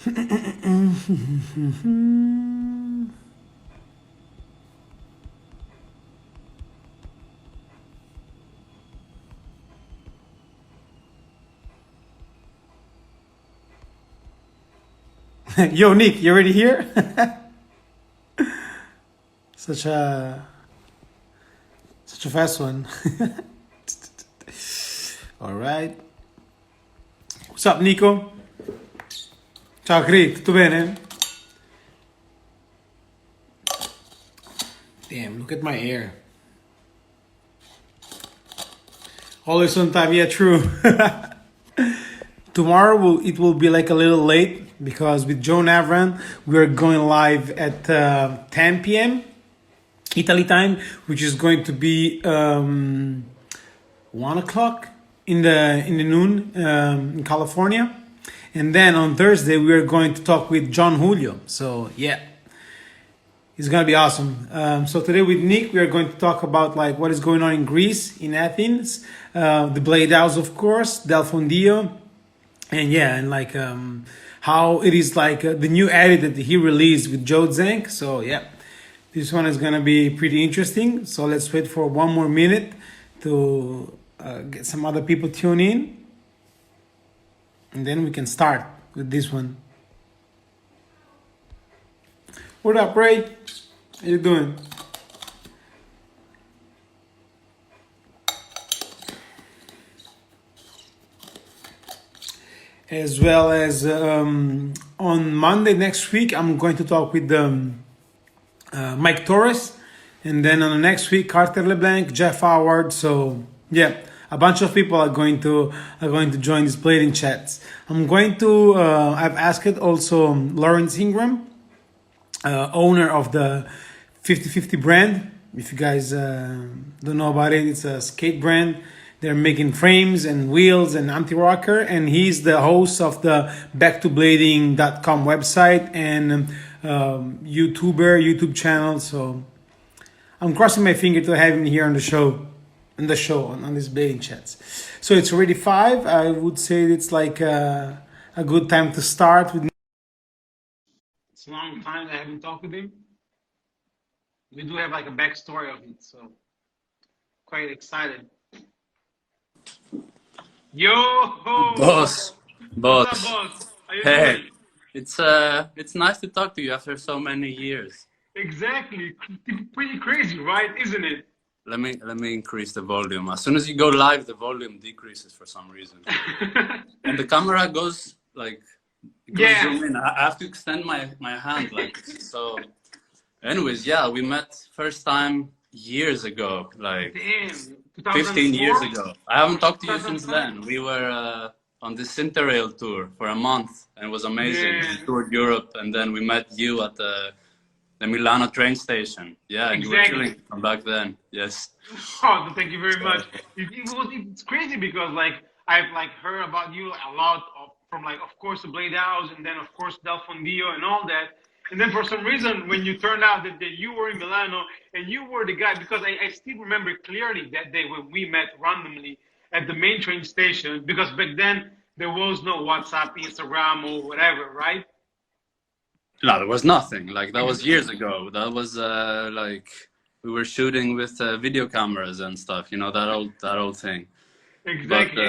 Yo, Nick, you already here? Such a such a fast one. All right. What's up, Nico? Ciao, Cri, tutto bene? Damn, look at my hair. Always on time. Yeah, true. Tomorrow it will be like a little late because with Joe Navran we're going live at 10 p.m. Italy time, which is going to be 1 o'clock in the noon in California, and then on Thursday we are going to talk with John Julio. So yeah, it's gonna be awesome. So today with Nick we are going to talk about like what is going on in Greece, in Athens, the Blade House, of course, Delfon, and yeah, and like how it is like the new edit that he released with Joe Zenk. So yeah, this one is gonna be pretty interesting. So let's wait for one more minute to get some other people tune in, and then we can start with this one. What up, Ray? How you doing? As well as on Monday next week, I'm going to talk with Mike Torres, and then on the next week, Carter LeBlanc, Jeff Howard. So yeah, a bunch of people are going to join these blading chats. I'm going to I've asked also Lawrence Ingram, owner of the 50/50 brand. If you guys don't know about it, it's a skate brand. They're making frames and wheels and anti-rocker, and he's the host of the backtoblading.com website and YouTube channel. So I'm crossing my finger to have him here on the show, on this blading chats. So it's already 5. I would say it's like a good time to start with. It's a long time I haven't talked with him. We do have like a backstory of it, so quite excited. Yo, Boss, what's up, boss? How you hey, doing? it's nice to talk to you after so many years. Exactly, pretty crazy, right? Isn't it? Let me increase the volume. As soon as you go live, the volume decreases for some reason, and the camera goes like zoom in. I have to extend my hand like so. Anyways, yeah, we met first time years ago, like Damn, 15 years 2004? ago. I haven't talked to you since 2005? then. We were on this Interrail tour for a month, and it was amazing. Yeah, We toured Europe, and then we met you at the Milano train station. Yeah, and you were exactly. killing from back then. Yes. Oh, thank you very much. So, It's crazy because like I've like heard about you a lot from like of course the Blade House and then of course Delfon and all that. And then for some reason when you turned out that you were in Milano and you were the guy, because I still remember clearly that day when we met randomly at the main train station, because back then there was no WhatsApp, Instagram or whatever, right? no, there was nothing. Like that was years ago. That was like we were shooting with video cameras and stuff. You know that old thing. But Exactly.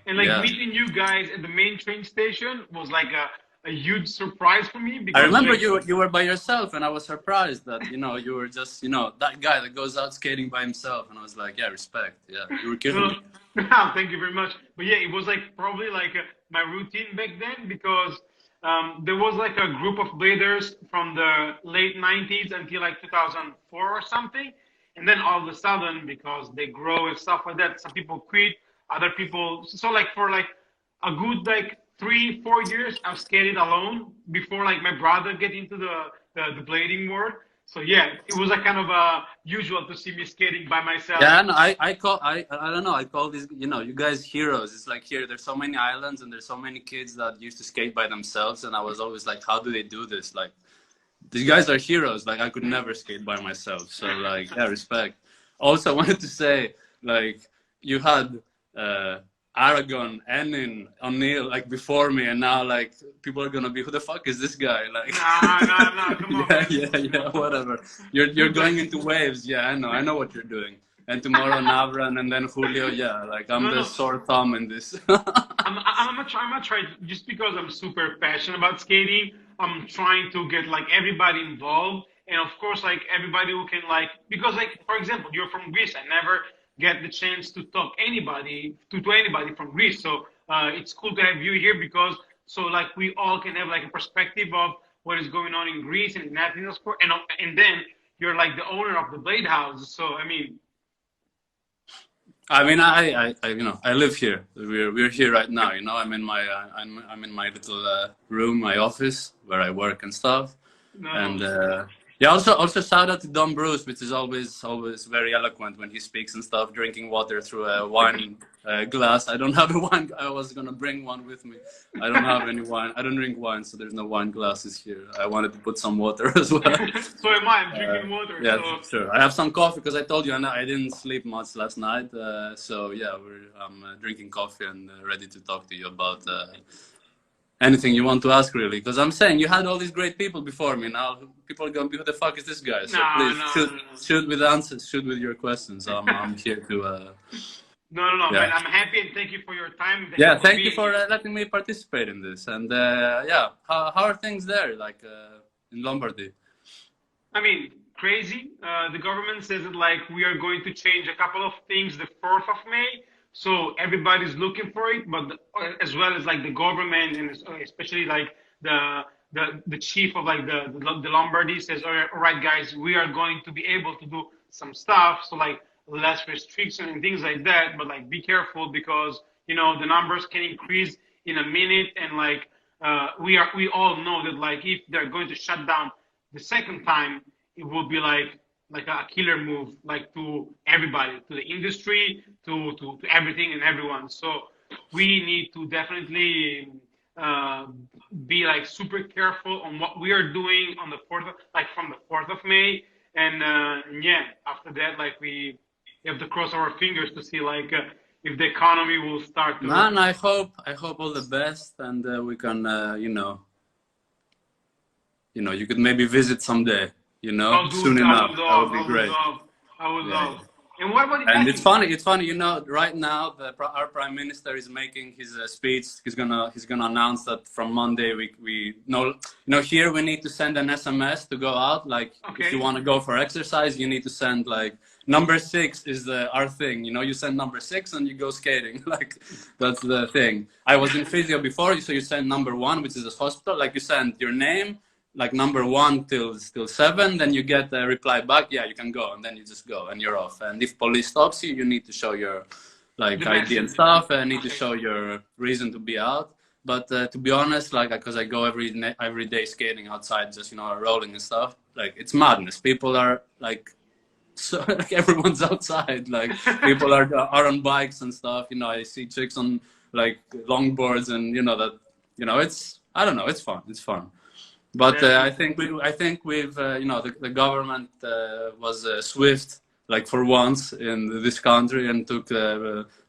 And like yeah. meeting you guys at the main train station was like a huge surprise for me I because remember like you were by yourself, and I was surprised that you were just that guy that goes out skating by himself, and I was like, yeah, respect, yeah, you were killing well, it. thank you very much. But yeah, it was like probably like my routine back then because there was like a group of bladers from the late 90s until like 2004 or something. And then all of a sudden, because they grow and stuff like that, some people quit, other people. So like for like a good like 3-4 years, I've skated alone before like my brother get into the blading world. So yeah, it was like kind of usual to see me skating by myself. Yeah, and I don't know, I call these you guys heroes. It's like here there's so many islands and there's so many kids that used to skate by themselves, and I was always like, how do they do this? Like these guys are heroes. Like I could never skate by myself. So like yeah, respect. Also, I wanted to say like you had Aragon, Enin, O'Neill, like before me, and now like people are gonna be, who the fuck is this guy? Like, no, come on, man. yeah, whatever. You're going into waves. Yeah, I know what you're doing. And tomorrow Navran, and then Julio. Yeah, like I'm the sore thumb in this. I'm not trying, just because I'm super passionate about skating. I'm trying to get like everybody involved, and of course, like everybody who can like, because like for example, you're from Greece. I never get the chance to talk anybody to anybody from Greece. So it's cool to have you here, because so like we all can have like a perspective of what is going on in Greece and in Athens, of course, and then you're like the owner of the Blade House. So I mean. I mean, you know, I live here. We're here right now. You know, I'm in my little room, my office, where I work and stuff. No. And yeah, also shout out to Don Bruce, which is always very eloquent when he speaks and stuff, drinking water through a wine glass. I don't have a wine. I was gonna bring one with me. I don't have any wine. I don't drink wine, so there's no wine glasses here. I wanted to put some water as well. So am I. I'm drinking water. Yeah, so. sure. I have some coffee because I told you I didn't sleep much last night. So yeah, I'm drinking coffee and ready to talk to you about anything you want to ask, really. Because I'm saying you had all these great people before me. Now people are gonna be, who the fuck is this guy? So please shoot with answers, shoot with your questions. I'm here to. No, yeah. Man, I'm happy, and thank you for your time. Thank you for letting me participate in this. And yeah, how are things there, like in Lombardy? I mean, crazy. The government says that like we are going to change a couple of things the 4th of May. So everybody's looking for it, but as well as like the government, and especially like the chief of like the Lombardy says, all right, guys, we are going to be able to do some stuff. So like less restriction and things like that, but like be careful, because you know the numbers can increase in a minute, and like we all know that like if they're going to shut down the second time, it will be like a killer move, like to everybody, to the industry, to everything and everyone. So we need to definitely be like super careful on what we are doing on the 4th, like from the 4th of May, and yeah, after that, like we have to cross our fingers to see like if the economy will start to. Man, I hope all the best, and we can you know, you could maybe visit someday. You know, soon enough. That would be great. I would love. And what about? And it's funny. You know, right now our prime minister is making his speech. He's gonna announce that from Monday we know. You know, here we need to send an SMS to go out. Like, if you want to go for exercise, you need to send like number 6 is our thing. You know, you send number 6 and you go skating. Like, that's the thing. I was in physio before, so you send number 1, which is a hospital. Like, you send your name, like number 1 till 7, then you get a reply back, yeah, you can go, and then you just go and you're off. And if police stops you, you need to show your like ID and stuff, and need to show your reason to be out. But to be honest, like, because I go every day skating outside, just, you know, rolling and stuff, like, it's madness. People are like, so like, everyone's outside, like, people are on bikes and stuff. You know, I see chicks on like longboards, and you know that, you know, it's, I don't know, it's fun. But I think we've you know, the government was swift, like, for once in this country, and took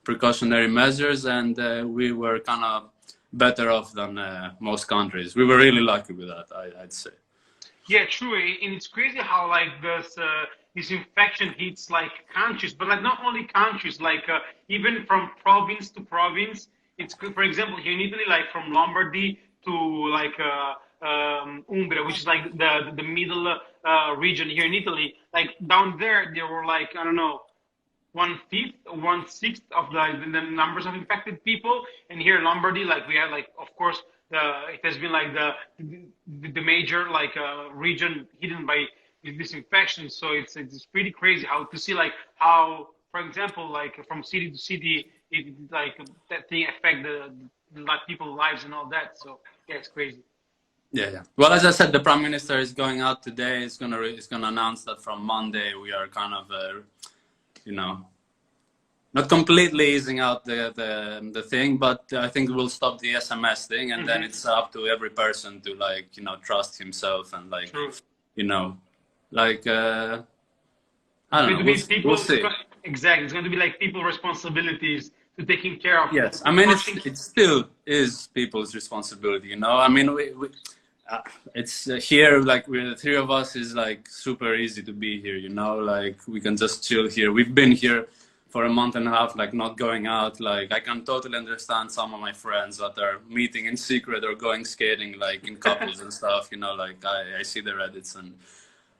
precautionary measures, and we were kind of better off than most countries. We were really lucky with that, I'd say. Yeah, true. And it's crazy how like this infection hits like countries, but like not only countries, like even from province to province. It's, for example, here in Italy, like from Lombardy to like Umbria, which is like the middle region here in Italy. Like down there were like, I don't know, 1/5, 1/6 of the numbers of infected people, and here in Lombardy, like we had like, of course, it has been like the major like region hidden by this infection. So it's pretty crazy how to see like how, for example, like from city to city, it like that thing affect the people's lives and all that. So yeah, it's crazy. Yeah. Well, as I said, the prime minister is going out today. It's gonna announce that from Monday we are kind of, you know, not completely easing out the thing, but I think we'll stop the SMS thing, and then it's up to every person to, like, you know, trust himself and, like, you know, like I don't know. We'll see. Exactly, it's going to be like people's responsibilities taking care of Yes, I mean washing. it still is people's responsibility, you know. I mean, it's here like we're the three of us is like super easy to be here, you know. Like we can just chill here. We've been here for a month and a half, like not going out. Like I can totally understand some of my friends that are meeting in secret or going skating like in couples and stuff, you know. Like I see the Reddits and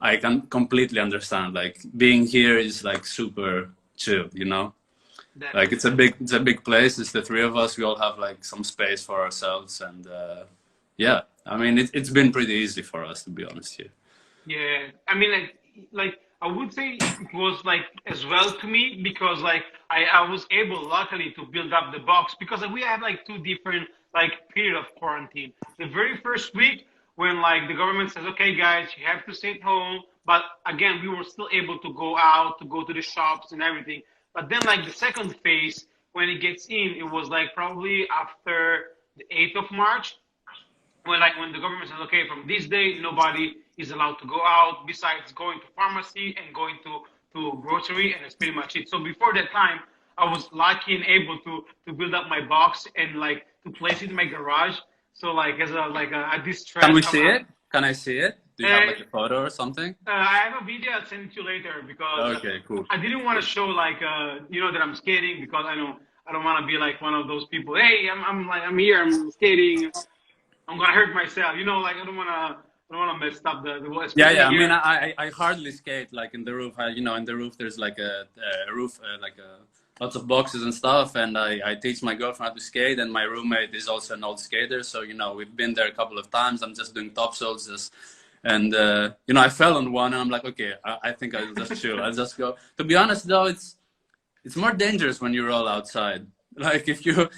I can completely understand. Like being here is like super chill, you know. Like it's a big place. It's the three of us. We all have like some space for ourselves, and yeah, I mean it's been pretty easy for us to be honest here. Yeah, I mean, like I would say it was like as well to me because like I was able, luckily, to build up the box because we had like two different like period of quarantine. The very first week when like the government says, okay, guys, you have to stay at home, but again, we were still able to go out, to go to the shops and everything. But then like the second phase, when it gets in, it was like probably after the 8th of March when the government says, okay, from this day, nobody is allowed to go out besides going to pharmacy and going to grocery, and that's pretty much it. So before that time, I was lucky and able to build up my box and like to place it in my garage. So like as a distress. Can we see it? Can I see it? Do you have like a photo or something? I have a video. I'll send it to you later because okay, cool. I didn't want to show like you know that I'm skating because I don't want to be like one of those people. Hey, I'm here. I'm skating. I'm gonna hurt myself, you know. Like I don't wanna mess up the yeah. I mean, I hardly skate like in the roof. You know, in the roof there's like a roof, lots of boxes and stuff. And I teach my girlfriend how to skate, and my roommate is also an old skater. So you know, we've been there a couple of times. I'm just doing topsoils, and you know, I fell on one, and I'm like, okay, I think I'll just chill. I'll just go. To be honest, though, it's more dangerous when you roll outside. Like if you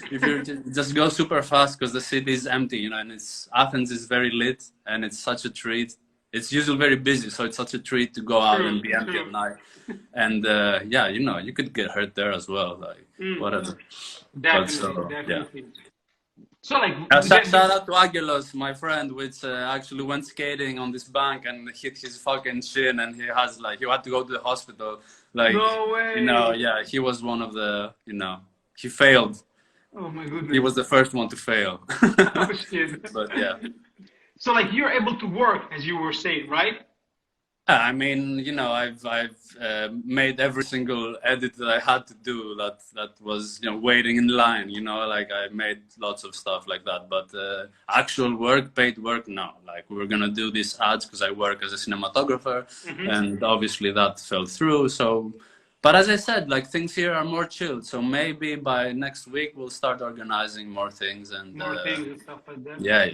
just go super fast because the city is empty, you know, and Athens is very lit and it's such a treat. It's usually very busy, so it's such a treat to go out and be empty at night. And yeah, you know, you could get hurt there as well, like whatever. Definitely. Yeah. So like shout out to Agelos, my friend, which actually went skating on this bank and hit his fucking shin, and he had to go to the hospital. Like, no way. You know, yeah, he was one of the, you know. He failed. Oh my goodness. He was the first one to fail. Oh shit. But yeah. So like you're able to work as you were saying, right? I mean, you know, I've made every single edit that I had to do that was, you know, waiting in line, you know, like I made lots of stuff like that. But actual work, paid work, no. Like we were gonna do these ads because I work as a cinematographer, and obviously that fell through. So. But as I said, like things here are more chilled. So maybe by next week we'll start organizing more things and things and stuff like that. Yeah.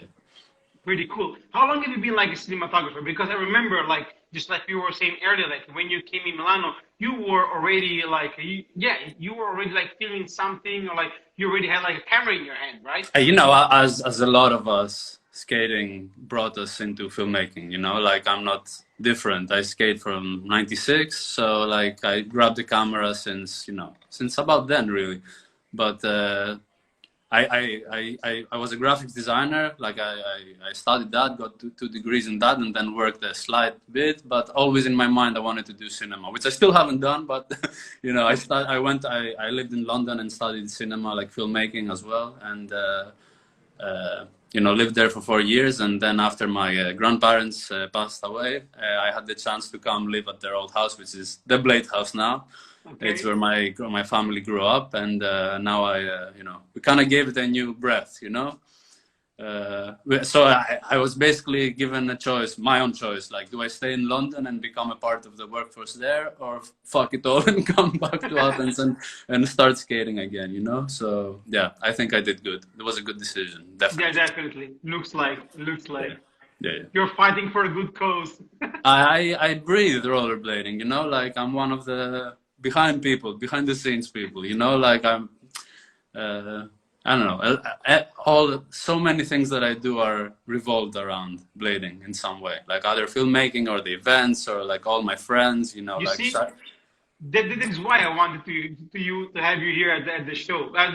Pretty cool. How long have you been like a cinematographer? Because I remember, like just like you were saying earlier, like when you came in Milano, you were already like you were already like filming something, or like you already had like a camera in your hand, right? You know, as a lot of us, skating brought us into filmmaking, you know, like I'm not different. I skate from 96, so like I grabbed the camera since about then really. But I was a graphics designer, like I studied that, got two degrees in that, and then worked a slight bit, but always in my mind I wanted to do cinema, which I still haven't done, but you know, I lived in London and studied cinema, like filmmaking as well, and you know, lived there for 4 years, and then after my grandparents passed away, I had the chance to come live at their old house, which is the Blade House now. Okay. It's where my family grew up, and now you know, we kind of gave it a new breath, you know. So I was basically given a choice, my own choice, like, do I stay in London and become a part of the workforce there, or fuck it all and come back to Athens and start skating again, you know? So yeah, I think I did good. It was a good decision, definitely. Yeah, definitely. Looks like. Yeah. You're fighting for a good cause. I breathe rollerblading, you know, like I'm one of the behind the scenes people, you know, like I'm I don't know, so many things that I do are revolved around blading in some way, like either filmmaking or the events or like all my friends, you know. See, that is why I wanted to have you here at the show, at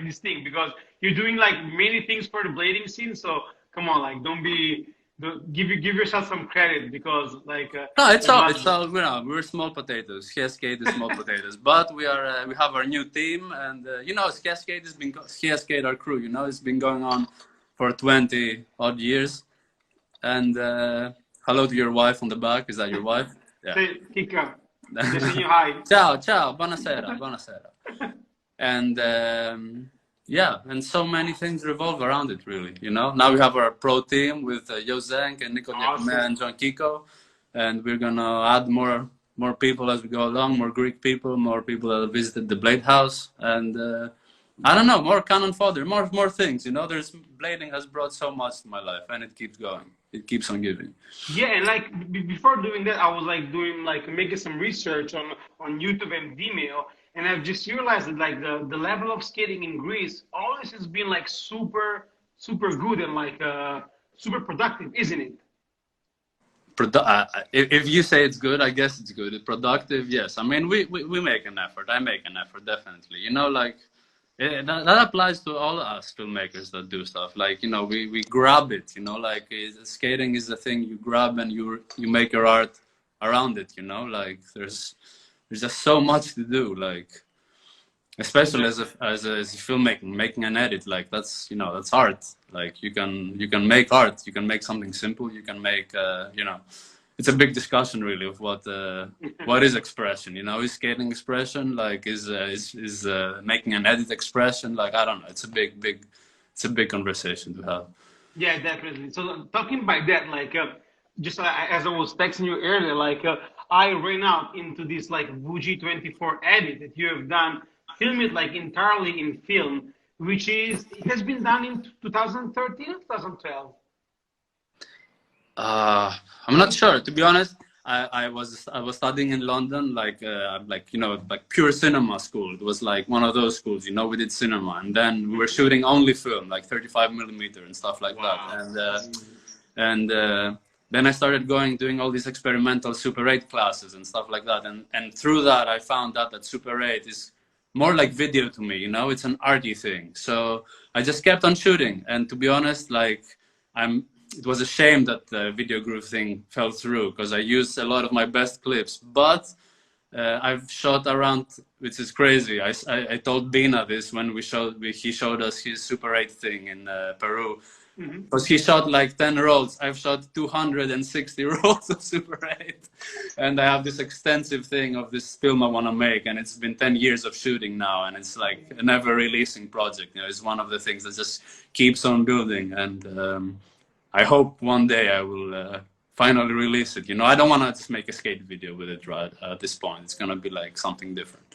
this thing, because you're doing like many things for the blading scene. So come on, like don't be give yourself some credit because like No, there's a lot. it's all, we're small potatoes. Cascade is small potatoes, but we have our new team, and Cascade, our crew, it's been going on for 20 odd years. And hello to your wife on the back. Is that your wife? Yeah. Say, Kika, they say you hi. Ciao, ciao, buonasera, buonasera. And yeah, and so many things revolve around it, really. Now we have our pro team with Zenk and Nico Awesome. and John Kiko, and we're gonna add more people as we go along, more Greek people, more people that visited the Blade House, and I don't know, more cannon fodder, more things. There's blading has brought so much to my life, and it keeps going. It keeps on giving. Yeah, and like before doing that, I was like doing like making some research on YouTube and Vimeo, and I've just realized that like the level of skating in Greece always has been like super good and like super productive, isn't it? If you say it's good, I guess it's good. It's productive, yes. I mean, we make an effort. I make an effort, definitely. Like. That applies to all of us filmmakers that do stuff. Like, we grab it, like skating is the thing you grab and you make your art around it, like there's just so much to do, like, especially as a filmmaker, making an edit, like that's art. Like you can make art, you can make something simple, you can make, it's a big discussion really of what is expression. Is skating expression, like is making an edit expression, like I don't know. It's a big conversation to have. Yeah, definitely. So talking about that, like just as I was texting you earlier, like I ran out into this like Fuji 24 edit that you have done, film it like entirely in film, which it has been done in 2013 or 2012. I'm not sure, to be honest. I was studying in London, like pure cinema school. It was like one of those schools, we did cinema, and then we were shooting only film, like 35mm and stuff like that. And then I started doing all these experimental Super 8 classes and stuff like that. And through that, I found out that Super 8 is more like video to me. It's an arty thing. So I just kept on shooting, and to be honest, like it was a shame that the video groove thing fell through because I used a lot of my best clips. But I've shot around, which is crazy. I told Bina this when he showed us his Super 8 thing in Peru. Because he shot like 10 rolls. I've shot 260 rolls of Super 8. And I have this extensive thing of this film I want to make. And it's been 10 years of shooting now. And it's like a never releasing project. It's one of the things that just keeps on building. And I hope one day I will finally release it. I don't want to just make a skate video with it right at this point. It's going to be like something different.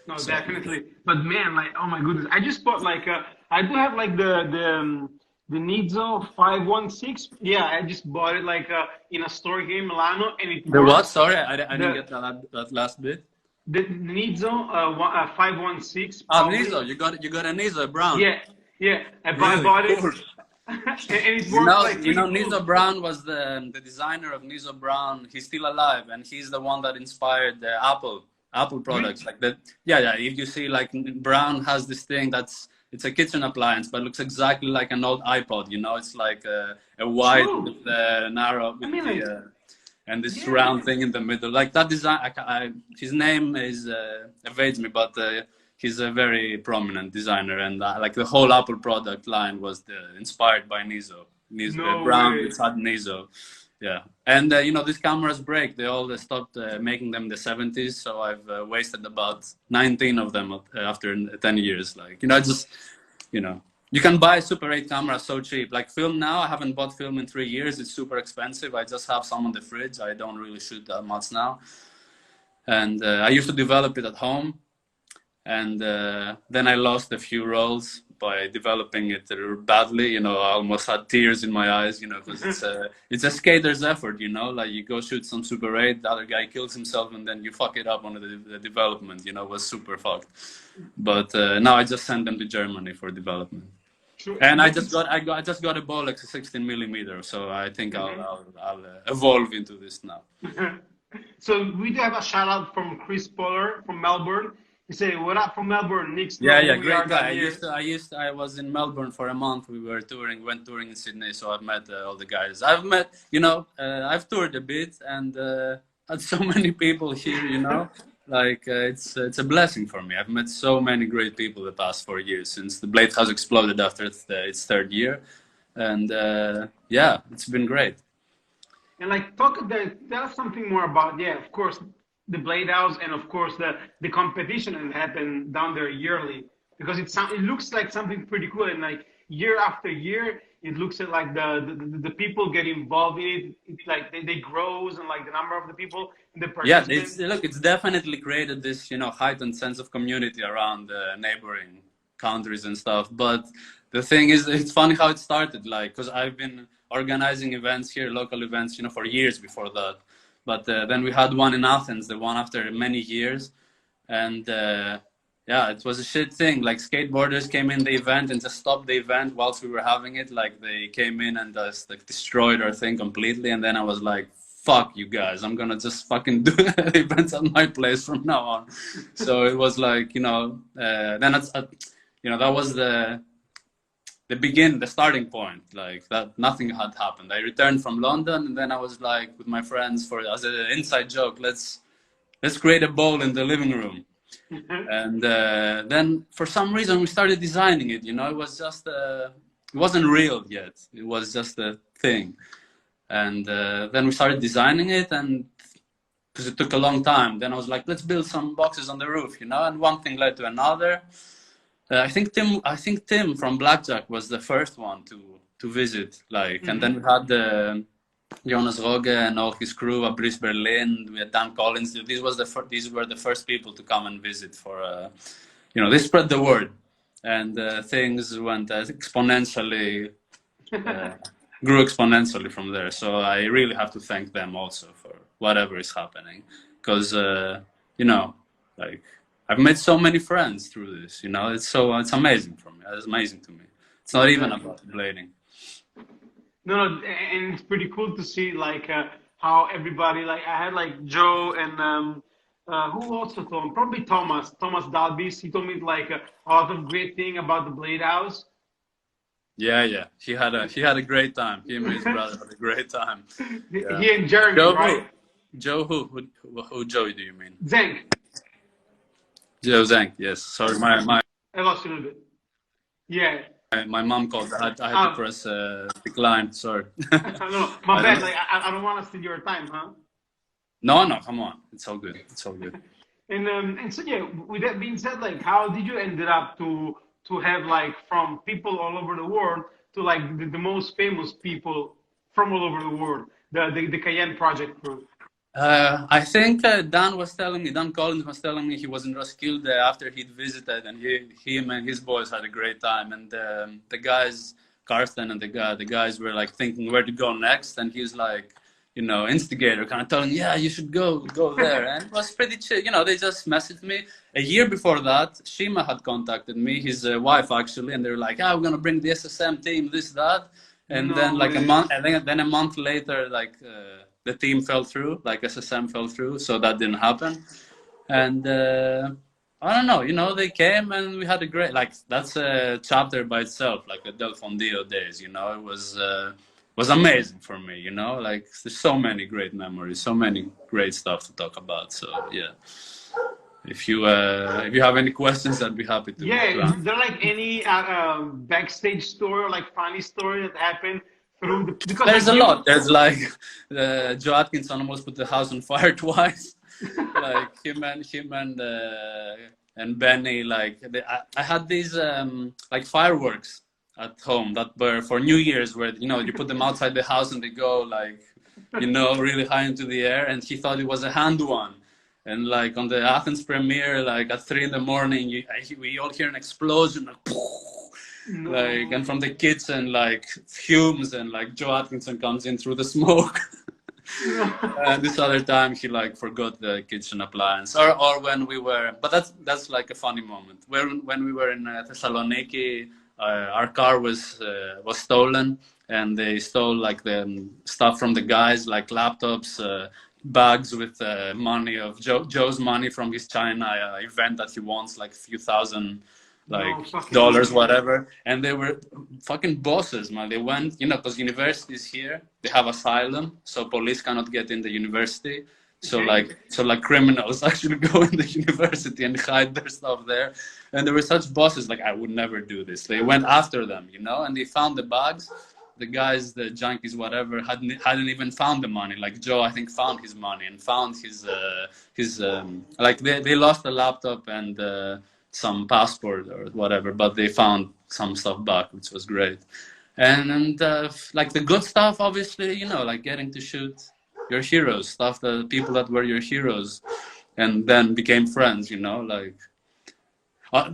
No, so. Definitely. But man, like, oh my goodness. I just bought like, I do have like the Nizzo 516. Yeah, I just bought it like in a store here in Milano. And it the what? Sorry, I didn't get that last bit. The Nizzo 516. Oh, Nizzo. You got a Nizzo Brown. Yeah. I really bought cool. it. And it works Nizzo Brown was the designer of Nizzo Brown. He's still alive, and he's the one that inspired the Apple products. Like that. Yeah. If you see, like Brown has this thing it's a kitchen appliance, but looks exactly like an old iPod. It's like a white with narrow and this round thing in the middle. Like that design. His name evades me, but. He's a very prominent designer, and like the whole Apple product line was inspired by Nizzo. Brown, it's had Nizzo. Yeah. And, these cameras break. They all stopped making them in the 70s, so I've wasted about 19 of them after 10 years. Like, you can buy a Super 8 camera so cheap. Like film now, I haven't bought film in 3 years. It's super expensive. I just have some on the fridge. I don't really shoot that much now. And I used to develop it at home. And then I lost a few rolls by developing it badly. I almost had tears in my eyes, because it's a skater's effort, like you go shoot some Super 8, the other guy kills himself, and then you fuck it up on the development, was super fucked. But now I just send them to Germany for development. Sure. And I just got a Bolex 16mm, so I think I'll evolve into this now. So we do have a shout out from Chris Poller from Melbourne. You say, what up from Melbourne? Nick's Yeah, know yeah, who we are great guy. down here. I was in Melbourne for a month. We were went touring in Sydney, so I've met all the guys. I've met, I've toured a bit and had so many people here, like it's a blessing for me. I've met so many great people the past 4 years since the Blade House exploded after its third year, and yeah, it's been great. And like tell us something more about, yeah, of course, the Blade House, and of course the competition that happened down there yearly, because it looks like something pretty cool, and like year after year it looks like the people get involved in it. It's like they grows, and like the number of the people and the Yeah, participants. it's definitely created this, heightened sense of community around the neighboring countries and stuff. But the thing is, it's funny how it started, like, because I've been organizing events here, local events, for years before that. But then we had one in Athens, the one after many years. And yeah, it was a shit thing. Like, skateboarders came in the event and just stopped the event whilst we were having it. Like, they came in and just like destroyed our thing completely. And then I was like, fuck you guys, I'm gonna just fucking do events at my place from now on. So it was like, then that was the starting point. Like, that nothing had happened. I returned from London, and then I was like with my friends, as an inside joke, let's create a bowl in the living room. And then for some reason we started designing it. It was just it wasn't real yet. It was just a thing. And then we started designing it, and because it took a long time, then I was like, let's build some boxes on the roof, and one thing led to another. I think Tim from Blackjack was the first one to visit, like, and then we had Jonas Roge and all his crew, Brice Berlin, we had Dan Collins. These were the first people to come and visit for, they spread the word, and things went exponentially. Grew exponentially from there. So I really have to thank them also for whatever is happening, because like, I've made so many friends through this. It's amazing for me. It's amazing to me. It's not even about blading. No, and it's pretty cool to see like how everybody, like I had like Joe and who also told me, probably Thomas Dalbis. He told me like a lot of great thing about the Blade House. Yeah. He had a great time. He and his brother had a great time. Yeah. He and Jeremy, Joe, right? Joe who Joey do you mean? Zenk. Joe Zenk, yes. Sorry, my I lost you a little bit. Yeah. my mom called. I had to press decline. Sorry. No, my bad. Like I don't want to steal your time, huh? No, come on. It's all good. It's all good. And so yeah, with that being said, like how did you ended up to have like from people all over the world to like the most famous people from all over the world, the Cayenne Project crew? I think Dan Collins was telling me he was in Roskilde after he'd visited, and him and his boys had a great time. And the guys, Carsten and the guys were like thinking where to go next, and he's like, instigator, kind of telling, yeah, you should go there. And it was pretty chill. They just messaged me. A year before that, Shima had contacted me, his wife actually, and they were like, we're gonna bring the SSM team, this, that. And then like a month, and then a month later, like the team fell through, like SSM fell through, so that didn't happen. And I don't know, they came and we had a great, like, that's a chapter by itself, like the Delfon days, it was amazing for me, like there's so many great memories, so many great stuff to talk about. So yeah, if you have any questions, I'd be happy to. Yeah, is there like any backstage story or like funny story that happened through the? Because there's a lot. There's like Joe Atkinson almost put the house on fire twice. Like him and Benny. Like I had these like fireworks at home that were for New Year's, where you put them outside the house and they go like really high into the air, and he thought it was a hand one. And like on the Athens premiere, like at 3 a.m, we all hear an explosion, like, and from the kitchen, like fumes, and like Joe Atkinson comes in through the smoke. And this other time he like forgot the kitchen appliance, or when we were, but that's like a funny moment. When we were in Thessaloniki, our car was stolen, and they stole like the stuff from the guys, like laptops, bags with money of Joe's money from his China event that he wants, like a few thousand like No fucking dollars, way. whatever. And they were fucking bosses, man. They went, you know, because universities here, they have asylum, so police cannot get in the university. So Okay. like criminals actually go in the university and hide their stuff there. And there were such bosses, like I would never do this. They went after them, you know, and they found the bags. The guys, the junkies, whatever, hadn't even found the money. Like Joe, I think, found his money and found his like they lost a laptop and some passport or whatever, but they found some stuff back, which was great. And like the good stuff, obviously, you know, like getting to shoot your heroes, stuff that people that were your heroes, and then became friends. You know, like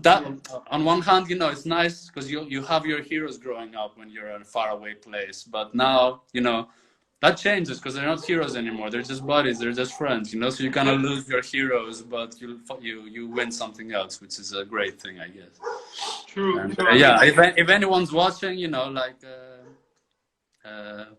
that. On one hand, you know, it's nice because you have your heroes growing up when you're in a faraway place. But now, you know, that changes because they're not heroes anymore. They're just buddies. They're just friends. You know, so you kind of lose your heroes, but you win something else, which is a great thing, I guess. True. And, True. I yeah, mean, if anyone's watching, you know, like.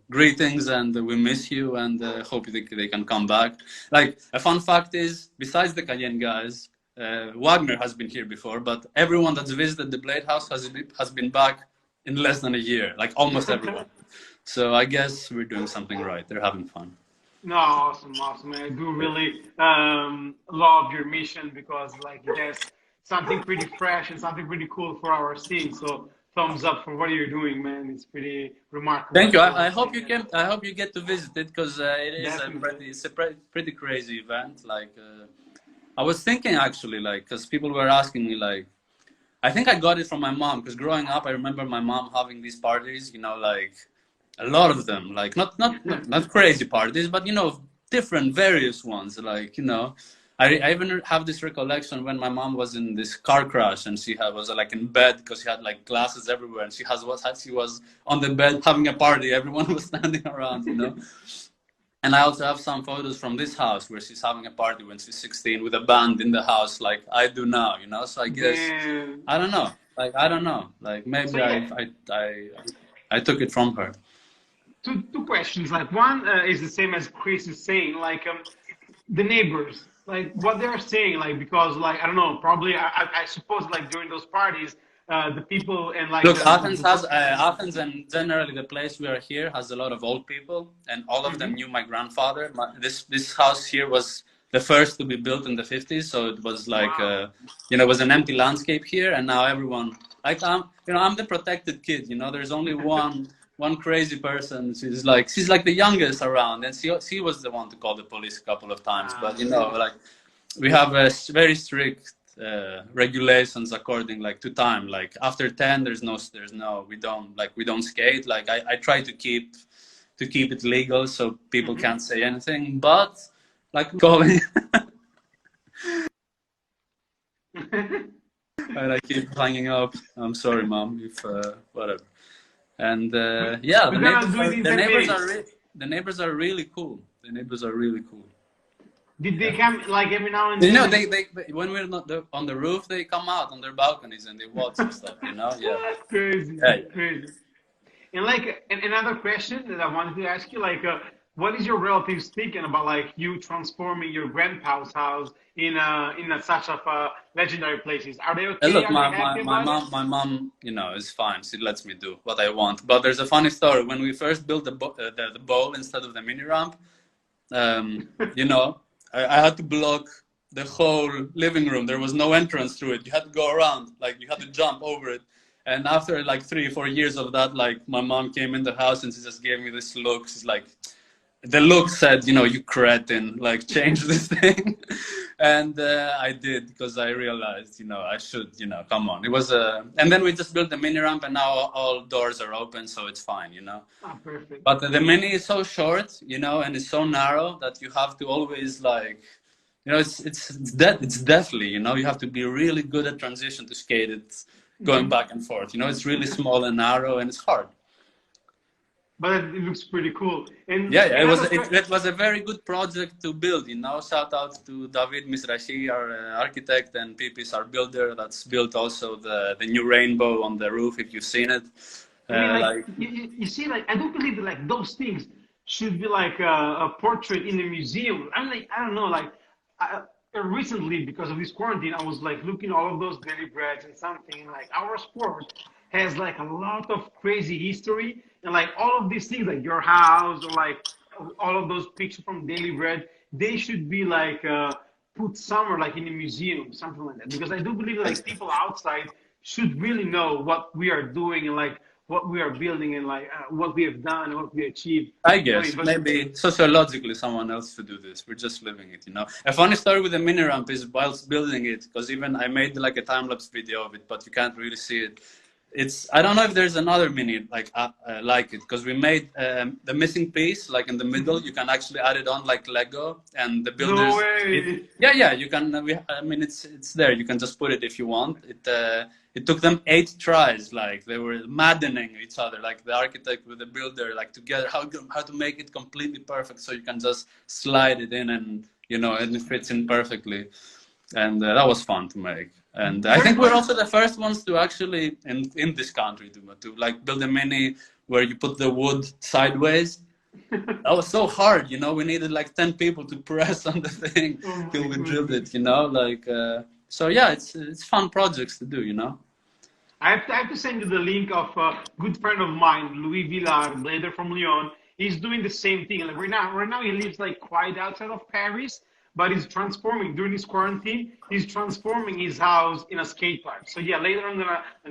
Greetings, and we miss you, and hope they can come back. Like a fun fact is, besides the Cayenne guys, Wagner has been here before, but everyone that's visited the Blade House has been back in less than a year, like almost everyone. So I guess we're doing something right. They're having fun. no, awesome, awesome. I do really love your mission because, like, that's something pretty fresh and something pretty cool for our scene. So, thumbs up for what you're doing, man. It's pretty remarkable Thank you. for our I hope scene. you can. I hope you get to visit it because Definitely. it's a pretty crazy event. Like I was thinking actually, like because people were asking me, like I think I got it from my mom because growing up, I remember my mom having these parties. You know, like a lot of them, like not crazy parties, but you know, different, various ones. Like you know, I even have this recollection when my mom was in this car crash and was like in bed because she had like glasses everywhere and she was on the bed having a party. Everyone was standing around, you know. And I also have some photos from this house where she's having a party when she's 16 with a band in the house, like I do now, you know. So I guess Damn. I don't know. Like I don't know. Like So maybe yeah, I took it from her. two questions. Like one is the same as Chris is saying. Like the neighbors, like what they're saying, like because like I don't know, probably I suppose like during those parties, the people and like Look, Athens and generally the place we are here has a lot of old people, and all of them Mhm. knew my grandfather. This house here was the first to be built in the 50s, so it was like Wow. you know, it was an empty landscape here, and now everyone like I'm the protected kid. You know, there's only one crazy person. She's like the youngest around, and she was the one to call the police a couple of times. But you know, Really? like we have a very strict regulations according like to time. Like after 10, there's no we don't skate. Like I try to keep it legal so people Mhm. can't say anything. But like calling and I keep hanging up. I'm sorry, mom, if whatever. And We- yeah, We're gonna do it in 10 minutes. the neighbors are really cool. The neighbors are really cool. Did they Yeah. come like every now and You then? know, they when we're not on the roof, they come out on their balconies and they watch and stuff. You know, yeah, Crazy, yeah, yeah. crazy. And like another question that I wanted to ask you, like, what is your relatives thinking about like you transforming your grandpa's house in a such of legendary places? Are they And okay? look, Are they happy about it? my mom, you know, is fine. She lets me do what I want. But there's a funny story. When we first built the bowl instead of the mini ramp, you know, I had to block the whole living room. There was no entrance through it. You had to go around, like you had to jump over it. And after like 3 or 4 years of that, like my mom came in the house and she just gave me this look. She's like, the look said, you know, you cretin, like change this thing. And I did because I realized, you know, I should, you know, come on. It was and then we just built the mini ramp and now all doors are open, so it's fine, you know. Ah, perfect. But the mini is so short, you know, and it's so narrow that you have to always like, you know, it's deathly, you know, you have to be really good at transition to skate it going back and forth. You know, it's really small and narrow and it's hard. But it looks pretty cool. And Yeah, yeah, another it was a very good project to build, you know. Shout out to David Misrachi, our architect, and Pipis, our builder, that's built also the new rainbow on the roof, if you've seen it. I mean, like Like you see, like I don't believe that like those things should be like a portrait in a museum. I'm like, I don't know, like recently because of this quarantine, I was like looking all of those daily breads and something, and like our sport has like a lot of crazy history, and like all of these things, like your house or like all of those pictures from daily bread, they should be like put somewhere like in a museum, something like that. Because I do believe like people outside should really know what we are doing and like what we are building and like what we have done and what we achieved. I I mean, guess but maybe sociologically someone else to do this. We're just living it, you know. A funny story with the mini ramp is whilst building it, because even I made like a time lapse video of it, but you can't really see it. It's I don't know if there's another mini like it, because we made the missing piece like in the middle. You can actually add it on like Lego, and the no builders. way. Yeah, you can. I mean, it's there. You can just put it if you want. It took them 8 tries. Like they were maddening each other, like the architect with the builder, like together how to make it completely perfect so you can just slide it in and and it fits in perfectly. And that was fun to make. And I think we're also the first ones to actually in this country to like build a mini where you put the wood sideways. That was so hard, we needed like 10 people to press on the thing Oh till my we drilled goodness. it, like so yeah, it's fun projects to do. I have to send you the link of a good friend of mine, Louis Villar, blader from Lyon. He's doing the same thing. Like right now he lives like quite outside of Paris, but he's transforming during his quarantine. He's transforming his house in a skate park. So yeah, later I'm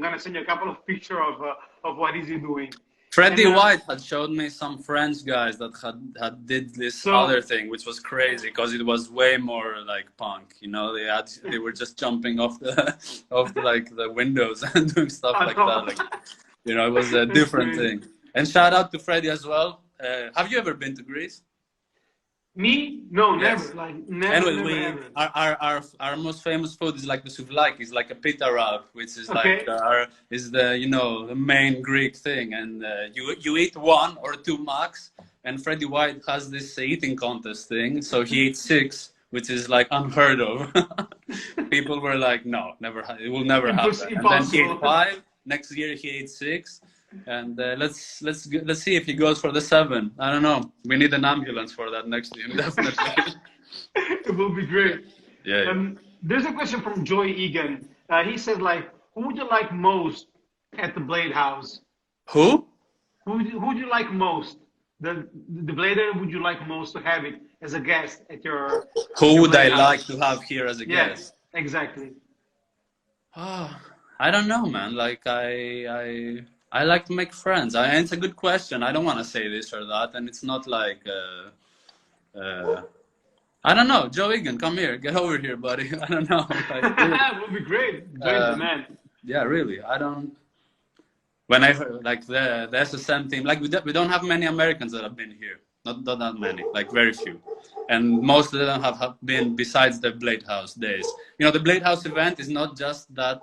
gonna send you a couple of pictures of what is he doing. And Freddie White had showed me some French guys that had did this other so thing, which was crazy because it was way more like punk. They were just jumping off the off like the windows and doing stuff I like that. thought Like, it was a that's different crazy. thing. And shout out to Freddie as well. Have you ever been to Greece? Me? No, never. Yes. Like never, Anyway, never we ever. our most famous food is like the souvlaki. It's like a pita wrap, which is like Okay. is the main Greek thing, and you eat 1 or 2 max. And Freddie White has this eating contest thing, so he ate 6, which is like unheard of. People were like, no, never, it will never happen. And then he ate Impossible. 5. Next year he ate 6. And let's see if he goes for the 7. I don't know. We need an ambulance for that next year, definitely. It will be great. Yeah. There's a question from Joy Egan. He said, like, who would you like most at the Blade House? Who? Who would you like most? The Blader would you like most to have it as a guest at Who your would I Blade like House? to have here as a Yes, guest? exactly. Oh, I don't know, man. Like I like to make friends. And it's a good question. I don't want to say this or that, and it's not like I don't know. Joe Egan, come here, get over here, buddy. I don't know. Like, really. It would be great. Join the Um, man. yeah, really. I don't. When I heard like the SSM team, like we don't have many Americans that have been here. Not that many, like very few, and most of them have been besides the Blade House days. The Blade House event is not just that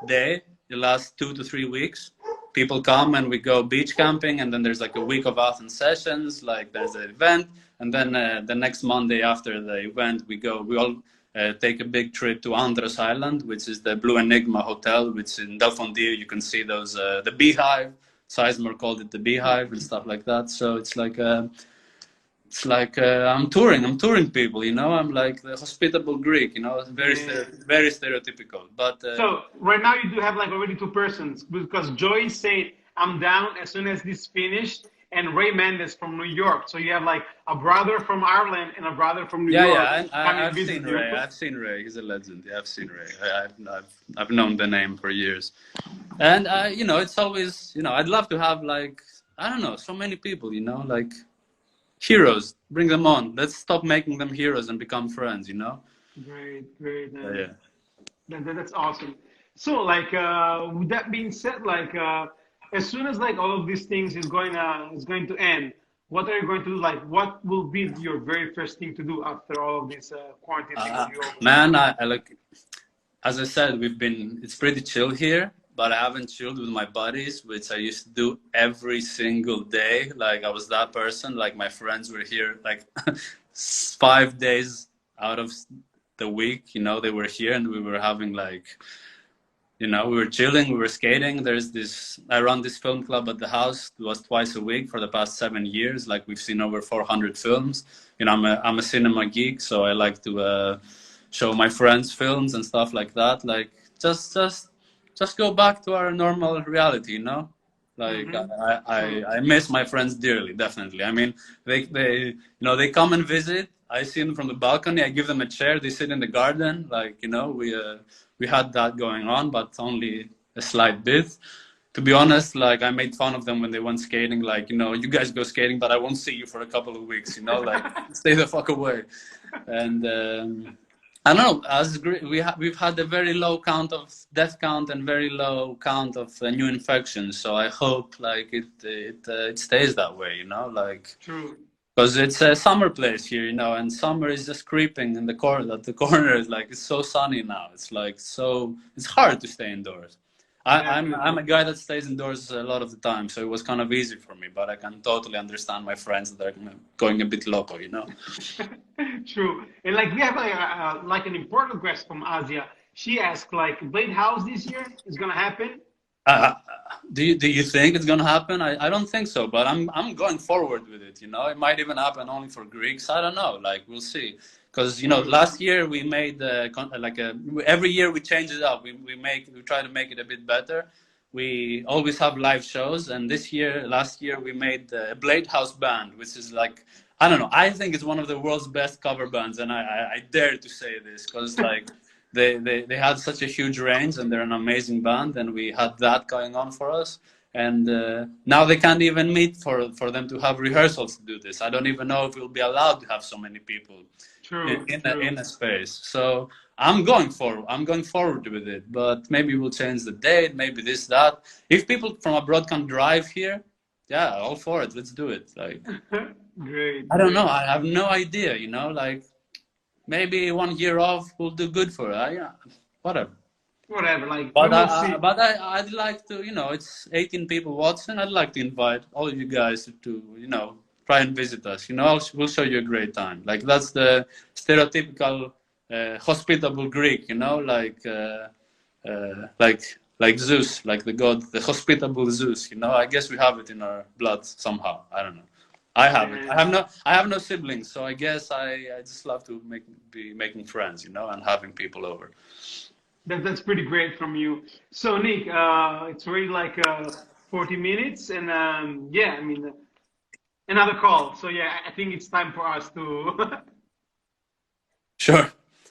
day. The last 2 to 3 weeks, people come and we go beach camping, and then there's like a week of Athens sessions. Like there's an event, and then the next Monday after the event, we all take a big trip to Andros Island, which is the Blue Enigma Hotel, which in Delfon you can see those the Beehive. Sizemore called it the Beehive and stuff like that. So it's like I'm touring people. I'm like the hospitable Greek. Very Yeah. very stereotypical. But So right now you do have like already 2 persons because Joy said I'm down as soon as this finished, and Ray Mendes from New York. So you have like a brother from Ireland and a brother from New York coming I've visit seen you. Ray. I've seen Ray. He's a legend. Yeah, I've seen Ray. I've known the name for years, and it's always I'd love to have like I don't know so many people. Like heroes. Bring them on. Let's stop making them heroes and become friends. Great, great. Yeah. That's awesome. So like with that being said, like as soon as like all of these things is going to end, what are you going to do? Like what will be your very first thing to do after all of this quarantine thing will be over? Man, I like as I said, it's pretty chill here, but I haven't chilled with my buddies, which I used to do every single day. Like I was that person. Like my friends were here like 5 days out of the week. They were here, and we were having like You know, we were chilling, we were skating. I run this film club at the house. It was twice a week for the past 7 years. Like, we've seen over 400 films. You know, I'm a cinema geek, so I like to show my friends films and stuff like that. Like, just go back to our normal reality, you know? Like, I miss my friends dearly, definitely. I mean, they come and visit. I see them from the balcony. I give them a chair. They sit in the garden. Like, you know, we had that going on, but only a slight bit. To be honest, like, I made fun of them when they went skating. Like, you know, you guys go skating, but I won't see you for a couple of weeks. You know, like, stay the fuck away. And I don't know. We've had a very low death count and very low count of new infections. So I hope like it stays that way. You know, like. True. Because it's a summer place here, you know, and summer is just creeping in the corner. At the corner is like, it's so sunny now. It's like it's hard to stay indoors. I'm a guy that stays indoors a lot of the time, so it was kind of easy for me. But I can totally understand my friends that are going a bit loco, you know. True, and like we have like an important question from Asia. She asked, like, Blade House this year is gonna happen. Do you think it's gonna happen? I don't think so, but I'm going forward with it. You know, it might even happen only for Greeks. I don't know. Like, we'll see. Because, you know, last year we made every year we change it up. We try to make it a bit better. We always have live shows, and last year we made a Blade House band, which is like, I don't know. I think it's one of the world's best cover bands, and I dare to say this because like. They had such a huge range, and they're an amazing band, and we had that going on for us. And now they can't even meet for them to have rehearsals to do this. I don't even know if we'll be allowed to have so many people in a space. So I'm going forward with it, but maybe we'll change the date, maybe this, that. If people from abroad can drive here, yeah, all for it. Let's do it. Like, great. I don't know. I have no idea. You know, like. Maybe 1 year off will do good for it. Yeah, whatever. Whatever, like. But I'd like to, you know, it's 18 people watching. I'd like to invite all of you guys to, you know, try and visit us. You know, we'll show you a great time. Like, that's the stereotypical hospitable Greek. You know, like Zeus, like the god, the hospitable Zeus. You know, I guess we have it in our blood somehow. I don't know. I have it. I have no siblings, so I guess I just love to be making friends, you know, and having people over. That's pretty great from you. So Nick, it's already like 40 minutes, and yeah, I mean, another call. So yeah, I think it's time for us to. Sure.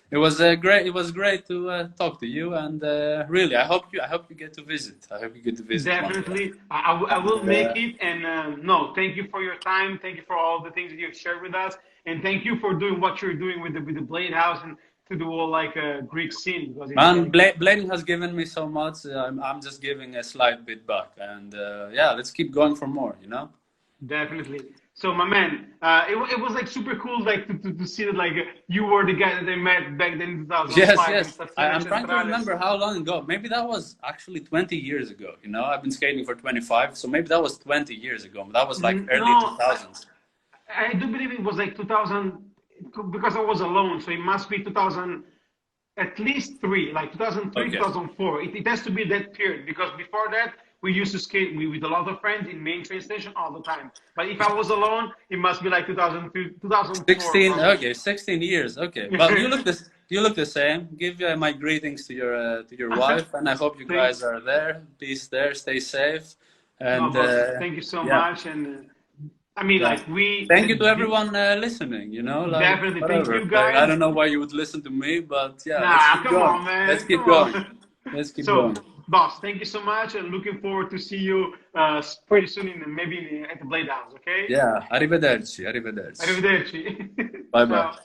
It was great to talk to you, and really, I hope you get to visit. I hope you get to visit. Definitely, I will make it. And no, thank you for your time. Thank you for all the things that you've shared with us, and thank you for doing what you're doing with the Blade House and to the whole like Greek scene. Because man, Blading has given me so much. I'm just giving a slight bit back, and yeah, let's keep going for more. You know. Definitely. So my man, it was like super cool, like to see that like you were the guy that they met back then in 2005. Yes. I'm trying to remember how long ago. Maybe that was actually 20 years ago. You know, I've been skating for 25, so maybe that was 20 years ago. That was like early 2000s. I do believe it was like 2000 because I was alone, so it must be 2000. At least 3, like 2003, okay. 2004. It has to be that period because before that we used to skate with a lot of friends in main train station all the time. But if I was alone, it must be like 2002, 2004. 16, okay, 16 years, okay. Well, you look the same. Give my greetings to your wife, and I hope you guys are there. Peace there, stay safe. And thank you so much. And I mean, like thank you to everyone listening. You know, like, definitely whatever. Thank you guys. Like, I don't know why you would listen to me, but yeah, let's keep going. Let's keep going. Boss, thank you so much, and looking forward to see you pretty soon maybe at the Blade House. Okay? Yeah. Arrivederci. Arrivederci. Bye bye.